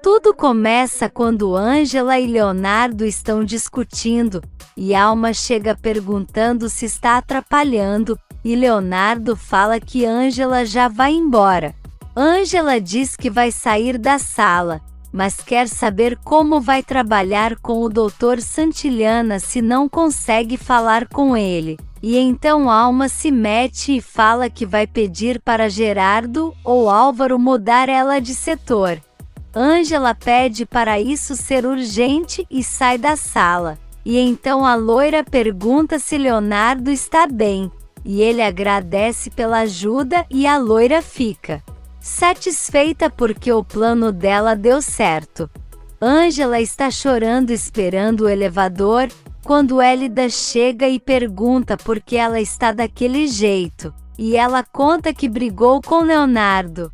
Tudo começa quando Ângela e Leonardo estão discutindo, e Alma chega perguntando se está atrapalhando, e Leonardo fala que Ângela já vai embora. Ângela diz que vai sair da sala, mas quer saber como vai trabalhar com o Dr. Santillana se não consegue falar com ele. E então Alma se mete e fala que vai pedir para Gerardo ou Álvaro mudar ela de setor. Ângela pede para isso ser urgente e sai da sala. E então a loira pergunta se Leonardo está bem, e ele agradece pela ajuda e a loira fica satisfeita porque o plano dela deu certo. Ângela está chorando esperando o elevador, quando Hélida chega e pergunta por que ela está daquele jeito, e ela conta que brigou com Leonardo.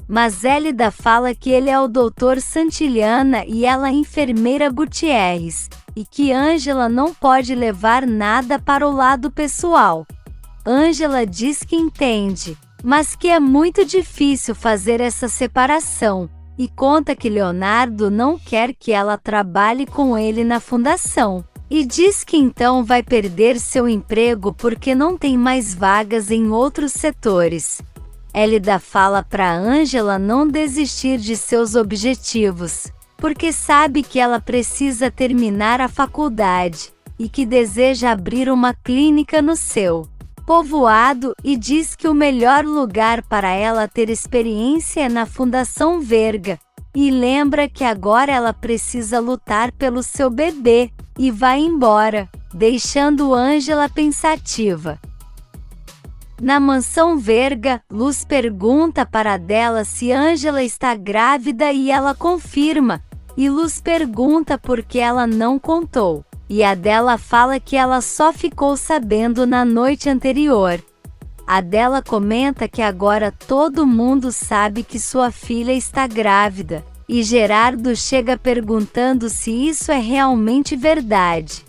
Mas Hélida fala que ele é o Dr. Santillana e ela a enfermeira Gutierrez, e que Ângela não pode levar nada para o lado pessoal. Ângela diz que entende, mas que é muito difícil fazer essa separação, e conta que Leonardo não quer que ela trabalhe com ele na fundação, e diz que então vai perder seu emprego porque não tem mais vagas em outros setores. Hélida fala para Ângela não desistir de seus objetivos, porque sabe que ela precisa terminar a faculdade, e que deseja abrir uma clínica no seu povoado, e diz que o melhor lugar para ela ter experiência é na Fundação Verga, e lembra que agora ela precisa lutar pelo seu bebê, e vai embora, deixando Ângela pensativa. Na mansão Verga, Luz pergunta para Adela se Ângela está grávida e ela confirma, e Luz pergunta por que ela não contou. E Adela fala que ela só ficou sabendo na noite anterior. Adela comenta que agora todo mundo sabe que sua filha está grávida, e Gerardo chega perguntando se isso é realmente verdade.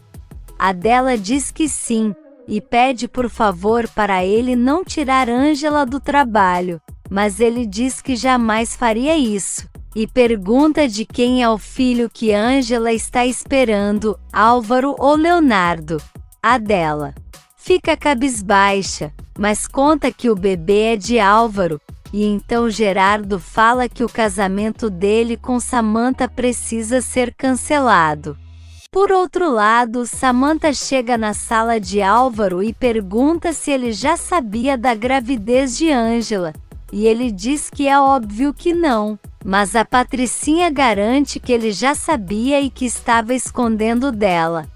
Adela diz que sim, e pede por favor para ele não tirar Ângela do trabalho, mas ele diz que jamais faria isso. E pergunta de quem é o filho que Ângela está esperando, Álvaro ou Leonardo. Adela fica cabisbaixa, mas conta que o bebê é de Álvaro, e então Gerardo fala que o casamento dele com Samantha precisa ser cancelado. Por outro lado, Samantha chega na sala de Álvaro e pergunta se ele já sabia da gravidez de Ângela, e ele diz que é óbvio que não. Mas a Patricinha garante que ele já sabia e que estava escondendo dela.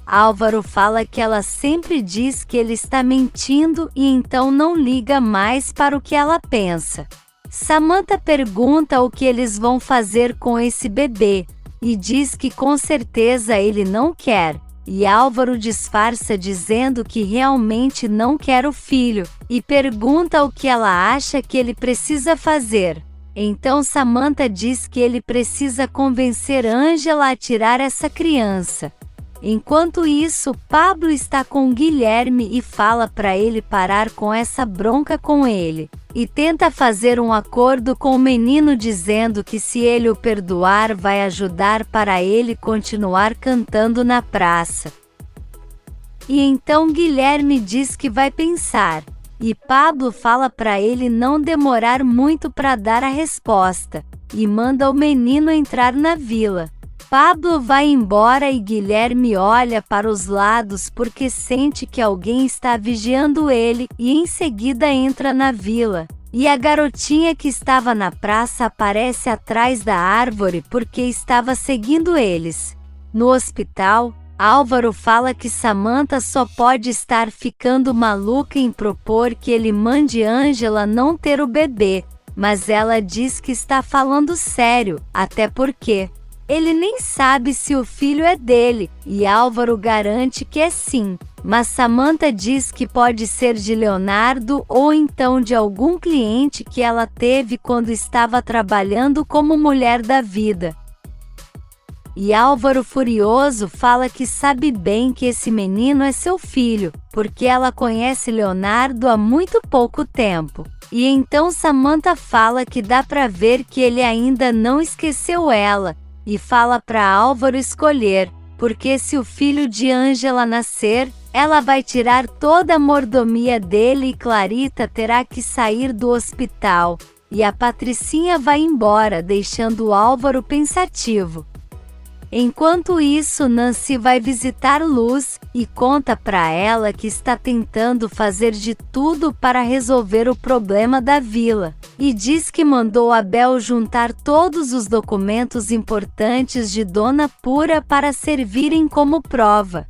Álvaro fala que ela sempre diz que ele está mentindo e então não liga mais para o que ela pensa. Samantha pergunta o que eles vão fazer com esse bebê, e diz que com certeza ele não quer. E Álvaro disfarça dizendo que realmente não quer o filho, e pergunta o que ela acha que ele precisa fazer. Então Samantha diz que ele precisa convencer Ângela a tirar essa criança. Enquanto isso, Pablo está com Guilherme e fala para ele parar com essa bronca com ele, e tenta fazer um acordo com o menino dizendo que se ele o perdoar vai ajudar para ele continuar cantando na praça. E então Guilherme diz que vai pensar. E Pablo fala para ele não demorar muito para dar a resposta, e manda o menino entrar na vila. Pablo vai embora e Guilherme olha para os lados porque sente que alguém está vigiando ele, e em seguida entra na vila. E a garotinha que estava na praça aparece atrás da árvore porque estava seguindo eles. No hospital, Álvaro fala que Samantha só pode estar ficando maluca em propor que ele mande Ângela não ter o bebê, mas ela diz que está falando sério, até porque ele nem sabe se o filho é dele, e Álvaro garante que é sim, mas Samantha diz que pode ser de Leonardo ou então de algum cliente que ela teve quando estava trabalhando como mulher da vida. E Álvaro, furioso, fala que sabe bem que esse menino é seu filho, porque ela conhece Leonardo há muito pouco tempo. E então Samantha fala que dá pra ver que ele ainda não esqueceu ela, e fala pra Álvaro escolher, porque se o filho de Ângela nascer, ela vai tirar toda a mordomia dele e Clarita terá que sair do hospital. E a Patricinha vai embora, deixando Álvaro pensativo. Enquanto isso, Nancy vai visitar Luz e conta pra ela que está tentando fazer de tudo para resolver o problema da vila. E diz que mandou Abel juntar todos os documentos importantes de Dona Pura para servirem como prova.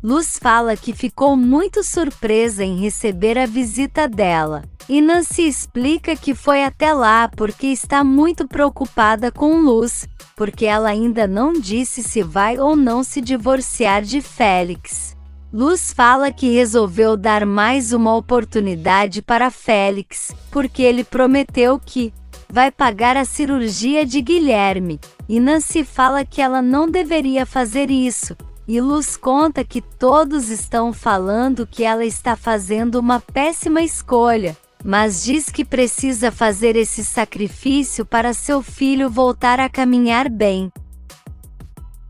Luz fala que ficou muito surpresa em receber a visita dela. E Nancy explica que foi até lá porque está muito preocupada com Luz, porque ela ainda não disse se vai ou não se divorciar de Félix. Luz fala que resolveu dar mais uma oportunidade para Félix, porque ele prometeu que vai pagar a cirurgia de Guilherme, e Nancy fala que ela não deveria fazer isso. E Luz conta que todos estão falando que ela está fazendo uma péssima escolha, mas diz que precisa fazer esse sacrifício para seu filho voltar a caminhar bem.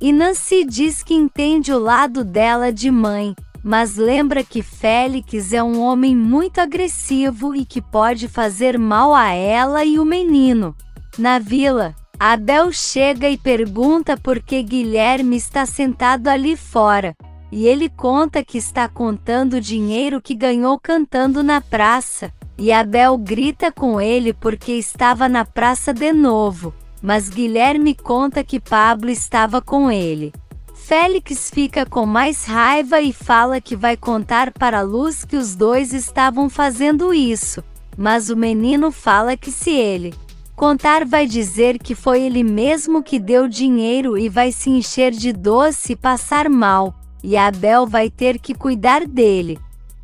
E Nancy diz que entende o lado dela de mãe, mas lembra que Félix é um homem muito agressivo e que pode fazer mal a ela e o menino. Na vila, Abel chega e pergunta por que Guilherme está sentado ali fora, e ele conta que está contando o dinheiro que ganhou cantando na praça, e Abel grita com ele porque estava na praça de novo, mas Guilherme conta que Pablo estava com ele. Félix fica com mais raiva e fala que vai contar para Luz que os dois estavam fazendo isso, mas o menino fala que se ele contar vai dizer que foi ele mesmo que deu dinheiro e vai se encher de doce e passar mal, e Abel vai ter que cuidar dele.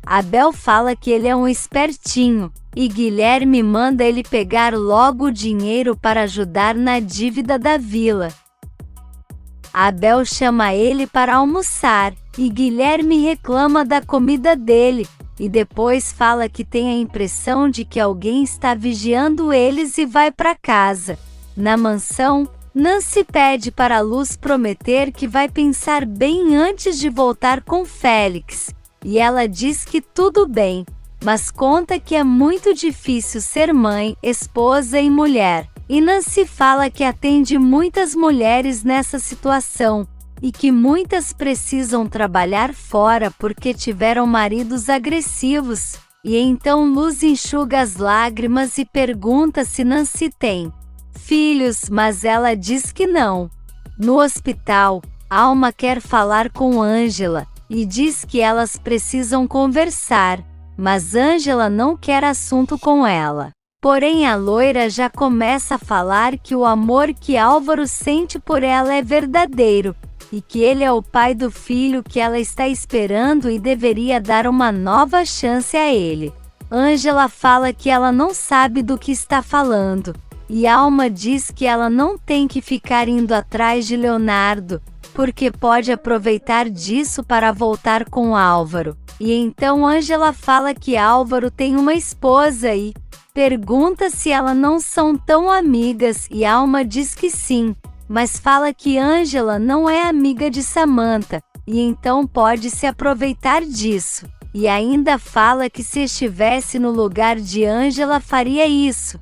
Abel fala que ele é um espertinho, e Guilherme manda ele pegar logo o dinheiro para ajudar na dívida da vila. Abel chama ele para almoçar, e Guilherme reclama da comida dele, e depois fala que tem a impressão de que alguém está vigiando eles e vai para casa. Na mansão, Nancy pede para Luz prometer que vai pensar bem antes de voltar com Félix, e ela diz que tudo bem, mas conta que é muito difícil ser mãe, esposa e mulher. E Nancy fala que atende muitas mulheres nessa situação, e que muitas precisam trabalhar fora porque tiveram maridos agressivos. E então Luz enxuga as lágrimas e pergunta se Nancy tem filhos, mas ela diz que não. No hospital, Alma quer falar com Ângela, e diz que elas precisam conversar, mas Ângela não quer assunto com ela. Porém a loira já começa a falar que o amor que Álvaro sente por ela é verdadeiro, e que ele é o pai do filho que ela está esperando e deveria dar uma nova chance a ele. Ângela fala que ela não sabe do que está falando, e Alma diz que ela não tem que ficar indo atrás de Leonardo, porque pode aproveitar disso para voltar com Álvaro. E então Ângela fala que Álvaro tem uma esposa e pergunta se elas não são tão amigas, e Alma diz que sim, mas fala que Ângela não é amiga de Samantha, e então pode se aproveitar disso. E ainda fala que se estivesse no lugar de Ângela faria isso,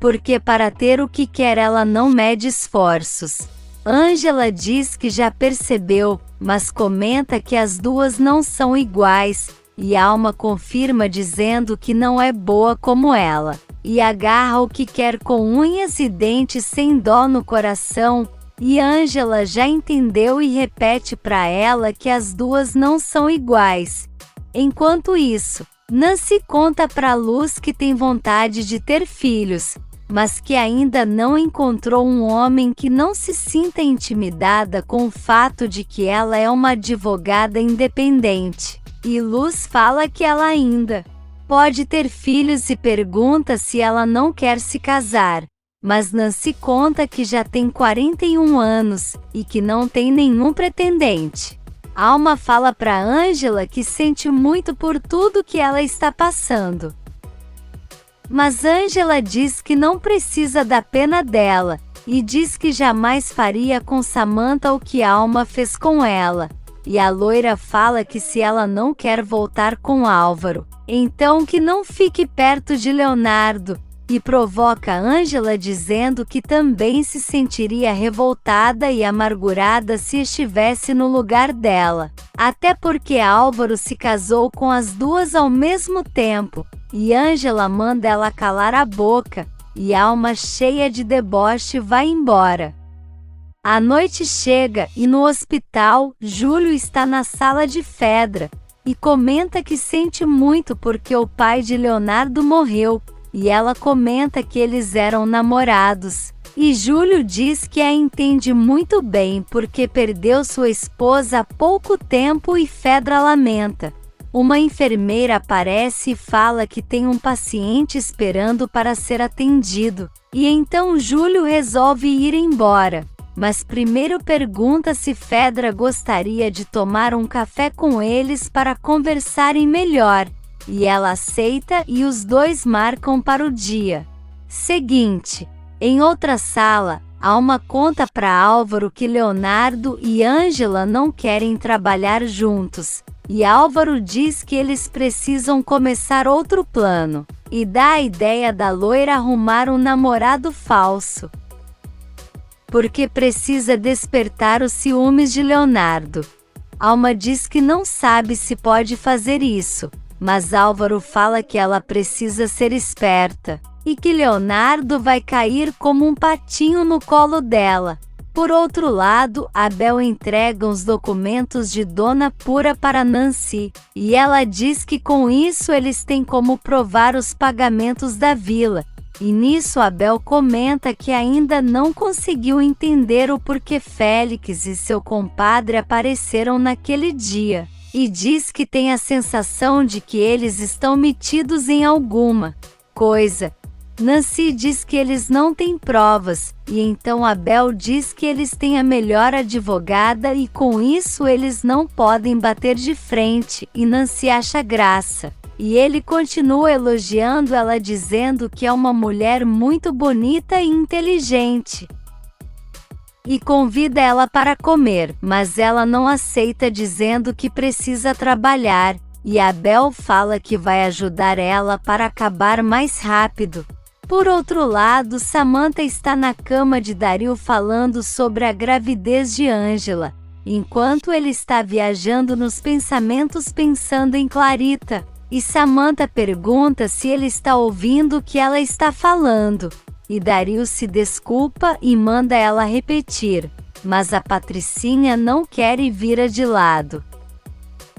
porque para ter o que quer ela não mede esforços. Ângela diz que já percebeu, mas comenta que as duas não são iguais, e Alma confirma dizendo que não é boa como ela, e agarra o que quer com unhas e dentes sem dó no coração, e Ângela já entendeu e repete para ela que as duas não são iguais. Enquanto isso, Nancy conta para Luz que tem vontade de ter filhos, mas que ainda não encontrou um homem que não se sinta intimidada com o fato de que ela é uma advogada independente. E Luz fala que ela ainda pode ter filhos e pergunta se ela não quer se casar. mas Nancy conta que já tem 41 anos e que não tem nenhum pretendente. Alma fala para Angela que sente muito por tudo que ela está passando. Mas Angela diz que não precisa da pena dela, e diz que jamais faria com Samantha o que Alma fez com ela. E a loira fala que se ela não quer voltar com Álvaro, então que não fique perto de Leonardo, e provoca Angela dizendo que também se sentiria revoltada e amargurada se estivesse no lugar dela, até porque Álvaro se casou com as duas ao mesmo tempo, e Angela manda ela calar a boca, e Alma, cheia de deboche, vai embora. A noite chega e no hospital, Júlio está na sala de Fedra, e comenta que sente muito porque o pai de Leonardo morreu, e ela comenta que eles eram namorados, e Júlio diz que a entende muito bem porque perdeu sua esposa há pouco tempo e Fedra lamenta. Uma enfermeira aparece e fala que tem um paciente esperando para ser atendido, e então Júlio resolve ir embora. Mas primeiro pergunta se Fedra gostaria de tomar um café com eles para conversarem melhor, e ela aceita e os dois marcam para o dia seguinte. Em outra sala, Alma conta para Álvaro que Leonardo e Angela não querem trabalhar juntos, e Álvaro diz que eles precisam começar outro plano, e dá a ideia da loira arrumar um namorado falso, porque precisa despertar os ciúmes de Leonardo. Alma diz que não sabe se pode fazer isso, mas Álvaro fala que ela precisa ser esperta, e que Leonardo vai cair como um patinho no colo dela. Por outro lado, Abel entrega os documentos de Dona Pura para Nancy, e ela diz que com isso eles têm como provar os pagamentos da vila. E nisso Abel comenta que ainda não conseguiu entender o porquê Félix e seu compadre apareceram naquele dia, e diz que tem a sensação de que eles estão metidos em alguma coisa. Nancy diz que eles não têm provas, e então Abel diz que eles têm a melhor advogada e com isso eles não podem bater de frente, e Nancy acha graça. E ele continua elogiando ela dizendo que é uma mulher muito bonita e inteligente. E convida ela para comer, mas ela não aceita dizendo que precisa trabalhar, e Abel fala que vai ajudar ela para acabar mais rápido. Por outro lado, Samantha está na cama de Dario falando sobre a gravidez de Angela, enquanto ele está viajando nos pensamentos pensando em Clarita, e Samantha pergunta se ele está ouvindo o que ela está falando, e Dario se desculpa e manda ela repetir, mas a Patricinha não quer e vira de lado.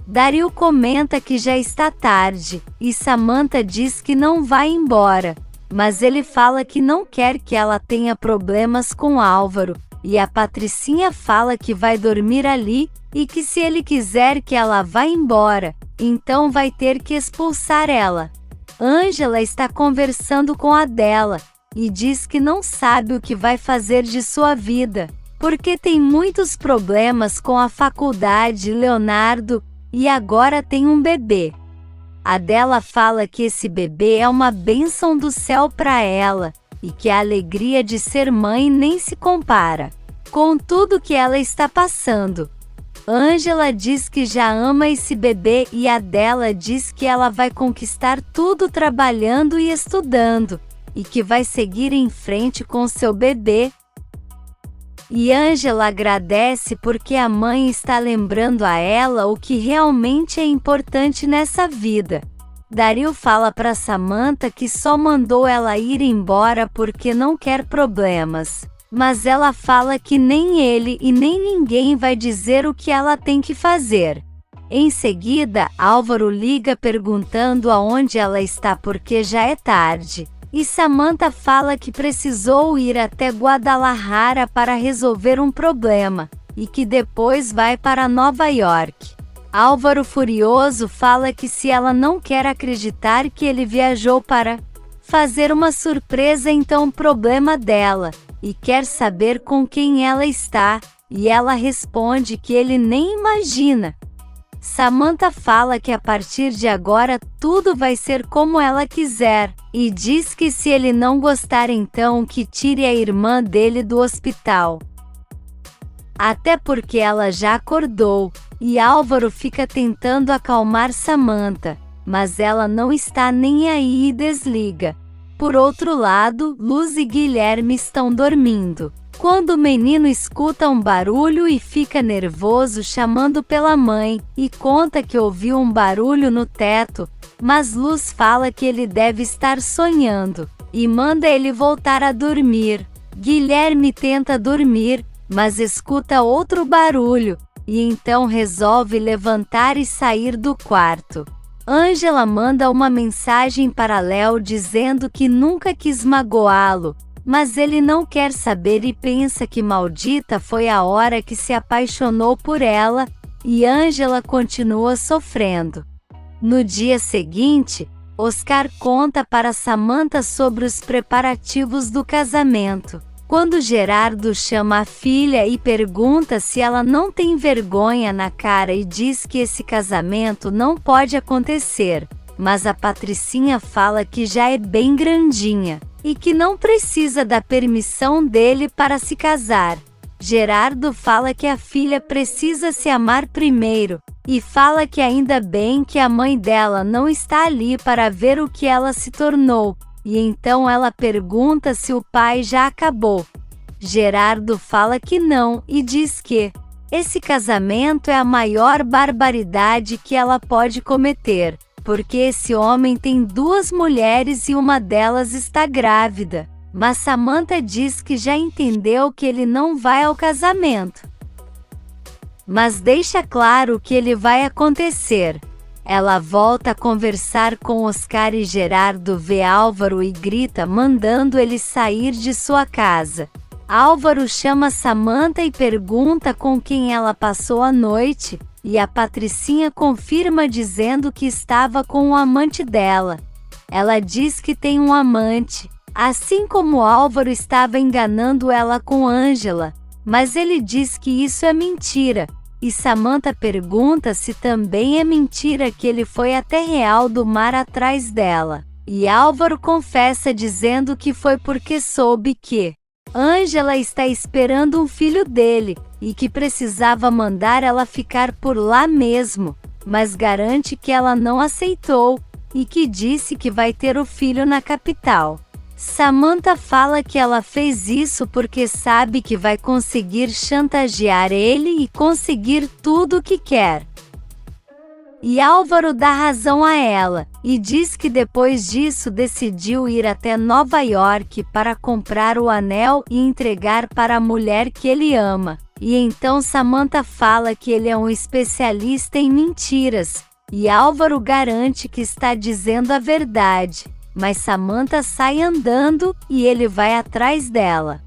Dario comenta que já está tarde, e Samantha diz que não vai embora, mas ele fala que não quer que ela tenha problemas com Álvaro, e a Patricinha fala que vai dormir ali, e que se ele quiser que ela vá embora, então vai ter que expulsar ela. Angela está conversando com a Adela, e diz que não sabe o que vai fazer de sua vida, porque tem muitos problemas com a faculdade, Leonardo, e agora tem um bebê. Adela fala que esse bebê é uma bênção do céu para ela, e que a alegria de ser mãe nem se compara com tudo que ela está passando. Angela diz que já ama esse bebê e Adela diz que ela vai conquistar tudo trabalhando e estudando, e que vai seguir em frente com seu bebê. E Angela agradece porque a mãe está lembrando a ela o que realmente é importante nessa vida. Dario fala para Samantha que só mandou ela ir embora porque não quer problemas, mas ela fala que nem ele e nem ninguém vai dizer o que ela tem que fazer. Em seguida, Álvaro liga perguntando aonde ela está porque já é tarde. E Samantha fala que precisou ir até Guadalajara para resolver um problema, e que depois vai para Nova York. Álvaro, furioso, fala que se ela não quer acreditar que ele viajou para fazer uma surpresa então problema dela, e quer saber com quem ela está, e ela responde que ele nem imagina. Samantha fala que a partir de agora tudo vai ser como ela quiser, e diz que se ele não gostar então que tire a irmã dele do hospital. Até porque ela já acordou, e Álvaro fica tentando acalmar Samantha, mas ela não está nem aí e desliga. Por outro lado, Luz e Guilherme estão dormindo, quando o menino escuta um barulho e fica nervoso chamando pela mãe, e conta que ouviu um barulho no teto, mas Luz fala que ele deve estar sonhando, e manda ele voltar a dormir. Guilherme tenta dormir, mas escuta outro barulho, e então resolve levantar e sair do quarto. Ângela manda uma mensagem para Léo dizendo que nunca quis magoá-lo, mas ele não quer saber e pensa que maldita foi a hora que se apaixonou por ela, e Ângela continua sofrendo. No dia seguinte, Oscar conta para Samantha sobre os preparativos do casamento. Quando Gerardo chama a filha e pergunta se ela não tem vergonha na cara e diz que esse casamento não pode acontecer, mas a Patricinha fala que já é bem grandinha, e que não precisa da permissão dele para se casar. Gerardo fala que a filha precisa se amar primeiro, e fala que ainda bem que a mãe dela não está ali para ver o que ela se tornou. E então ela pergunta se o pai já acabou. Gerardo fala que não e diz que esse casamento é a maior barbaridade que ela pode cometer, porque esse homem tem 2 mulheres e uma delas está grávida. Mas Samantha diz que já entendeu que ele não vai ao casamento, mas deixa claro que ele vai acontecer. Ela volta a conversar com Oscar e Gerardo vê Álvaro e grita mandando ele sair de sua casa. Álvaro chama Samantha e pergunta com quem ela passou a noite, e a Patricinha confirma dizendo que estava com o amante dela. Ela diz que tem um amante, assim como Álvaro estava enganando ela com Ângela, mas ele diz que isso é mentira. E Samantha pergunta se também é mentira que ele foi até Real do Mar atrás dela. E Álvaro confessa dizendo que foi porque soube que Ângela está esperando um filho dele, e que precisava mandar ela ficar por lá mesmo, mas garante que ela não aceitou, e que disse que vai ter o filho na capital. Samantha fala que ela fez isso porque sabe que vai conseguir chantagear ele e conseguir tudo o que quer. E Álvaro dá razão a ela, e diz que depois disso decidiu ir até Nova York para comprar o anel e entregar para a mulher que ele ama. E então Samantha fala que ele é um especialista em mentiras, e Álvaro garante que está dizendo a verdade. Mas Samantha sai andando, e ele vai atrás dela.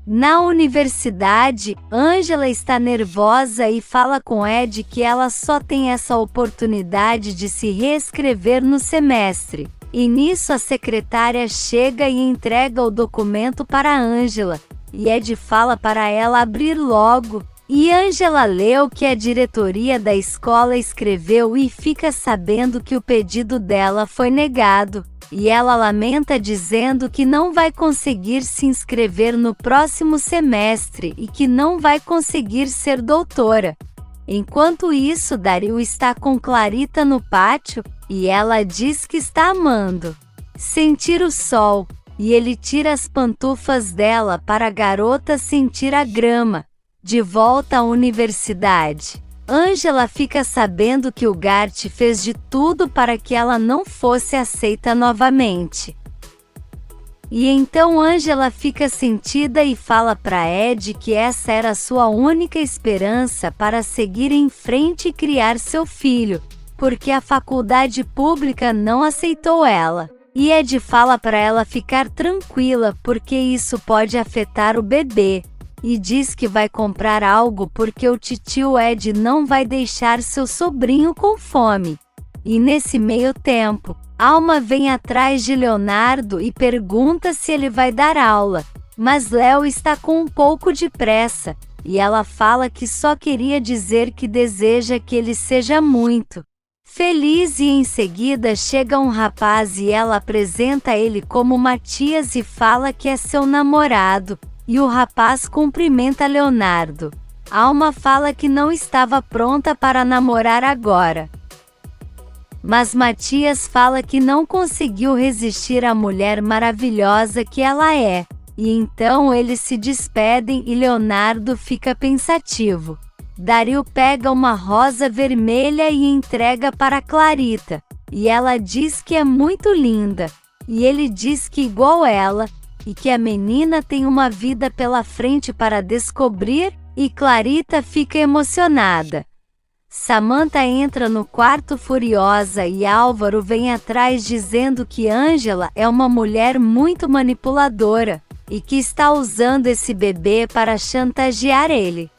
Na universidade, Ângela está nervosa e fala com Ed que ela só tem essa oportunidade de se reescrever no semestre. E nisso a secretária chega e entrega o documento para Ângela, e Ed fala para ela abrir logo. E Ângela lê o que a diretoria da escola escreveu e fica sabendo que o pedido dela foi negado. E ela lamenta dizendo que não vai conseguir se inscrever no próximo semestre e que não vai conseguir ser doutora. Enquanto isso, Dario está com Clarita no pátio, e ela diz que está amando sentir o sol, e ele tira as pantufas dela para a garota sentir a grama. De volta à universidade, Ângela fica sabendo que o Gart fez de tudo para que ela não fosse aceita novamente. E então Ângela fica sentida e fala para Ed que essa era sua única esperança para seguir em frente e criar seu filho, porque a faculdade pública não aceitou ela. E Ed fala para ela ficar tranquila porque isso pode afetar o bebê. E diz que vai comprar algo porque o titio Ed não vai deixar seu sobrinho com fome. E nesse meio tempo, Alma vem atrás de Leonardo e pergunta se ele vai dar aula, mas Léo está com um pouco de pressa, e ela fala que só queria dizer que deseja que ele seja muito feliz, e em seguida chega um rapaz e ela apresenta ele como Matias e fala que é seu namorado, e o rapaz cumprimenta Leonardo. Alma fala que não estava pronta para namorar agora, mas Matias fala que não conseguiu resistir à mulher maravilhosa que ela é, e então eles se despedem e Leonardo fica pensativo. Dario pega uma rosa vermelha e entrega para Clarita, e ela diz que é muito linda, e ele diz que igual ela, e que a menina tem uma vida pela frente para descobrir, e Clarita fica emocionada. Samantha entra no quarto furiosa e Álvaro vem atrás dizendo que Ângela é uma mulher muito manipuladora, e que está usando esse bebê para chantagear ele.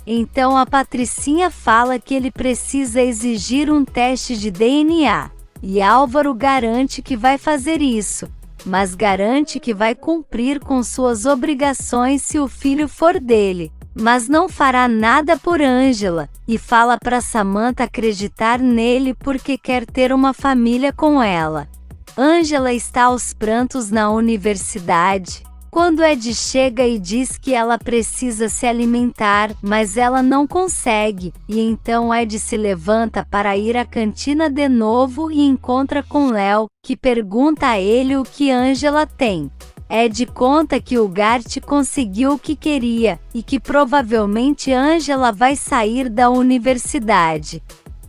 Então a Patricinha fala que ele precisa exigir um teste de DNA, e Álvaro garante que vai fazer isso, mas garante que vai cumprir com suas obrigações se o filho for dele, mas não fará nada por Ângela, e fala para Samantha acreditar nele porque quer ter uma família com ela. Ângela está aos prantos na universidade, quando Ed chega e diz que ela precisa se alimentar, mas ela não consegue, e então Ed se levanta para ir à cantina de novo e encontra com Léo, que pergunta a ele o que Ângela tem. Ed conta que o Gart conseguiu o que queria, e que provavelmente Ângela vai sair da universidade.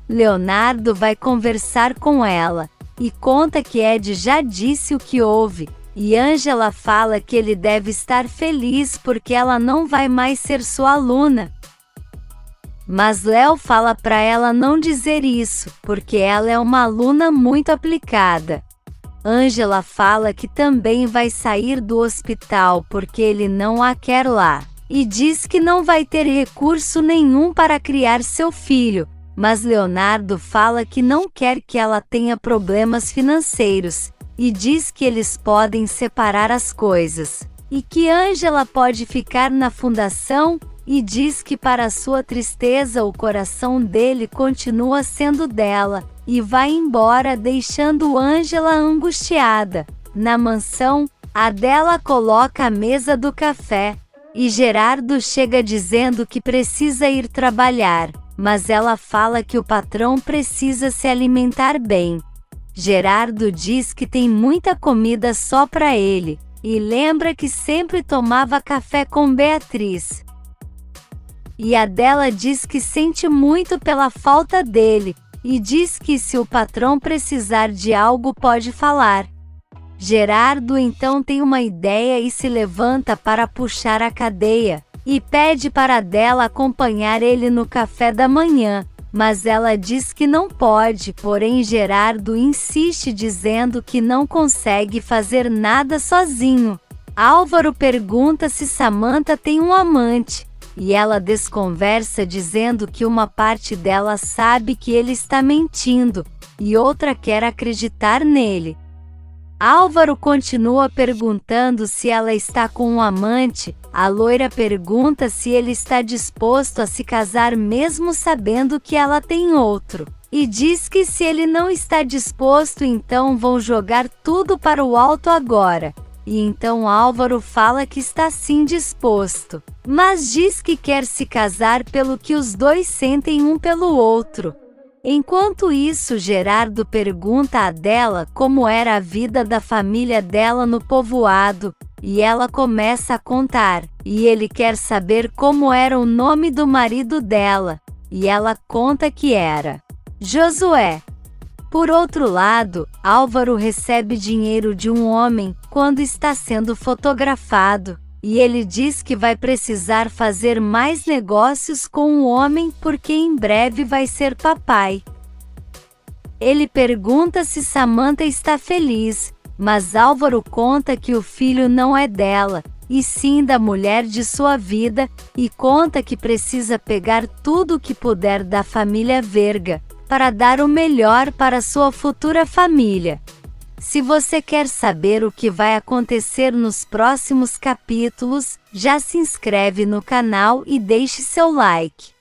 Leonardo vai conversar com ela, e conta que Ed já disse o que houve, e Ângela fala que ele deve estar feliz porque ela não vai mais ser sua aluna. Mas Léo fala para ela não dizer isso, porque ela é uma aluna muito aplicada. Ângela fala que também vai sair do hospital porque ele não a quer lá, e diz que não vai ter recurso nenhum para criar seu filho, mas Leonardo fala que não quer que ela tenha problemas financeiros, e diz que eles podem separar as coisas, e que Ângela pode ficar na fundação, e diz que para sua tristeza o coração dele continua sendo dela, e vai embora deixando Ângela angustiada. Na mansão, Adela coloca a mesa do café, e Gerardo chega dizendo que precisa ir trabalhar, mas ela fala que o patrão precisa se alimentar bem. Gerardo diz que tem muita comida só para ele, e lembra que sempre tomava café com Beatriz. E Adela diz que sente muito pela falta dele, e diz que se o patrão precisar de algo pode falar. Gerardo então tem uma ideia e se levanta para puxar a cadeia, e pede para Adela acompanhar ele no café da manhã. Mas ela diz que não pode, porém Gerardo insiste dizendo que não consegue fazer nada sozinho. Álvaro pergunta se Samantha tem um amante, e ela desconversa dizendo que uma parte dela sabe que ele está mentindo, e outra quer acreditar nele. Álvaro continua perguntando se ela está com um amante. A loira pergunta se ele está disposto a se casar mesmo sabendo que ela tem outro, e diz que se ele não está disposto então vão jogar tudo para o alto agora. E então Álvaro fala que está sim disposto, mas diz que quer se casar pelo que os dois sentem um pelo outro. Enquanto isso, Gerardo pergunta a Adela como era a vida da família dela no povoado, e ela começa a contar, e ele quer saber como era o nome do marido dela, e ela conta que era Josué. Por outro lado, Álvaro recebe dinheiro de um homem quando está sendo fotografado, e ele diz que vai precisar fazer mais negócios com o homem porque em breve vai ser papai. Ele pergunta se Samantha está feliz, mas Álvaro conta que o filho não é dela, e sim da mulher de sua vida, e conta que precisa pegar tudo o que puder da família Verga, para dar o melhor para sua futura família. Se você quer saber o que vai acontecer nos próximos capítulos, já se inscreve no canal e deixe seu like.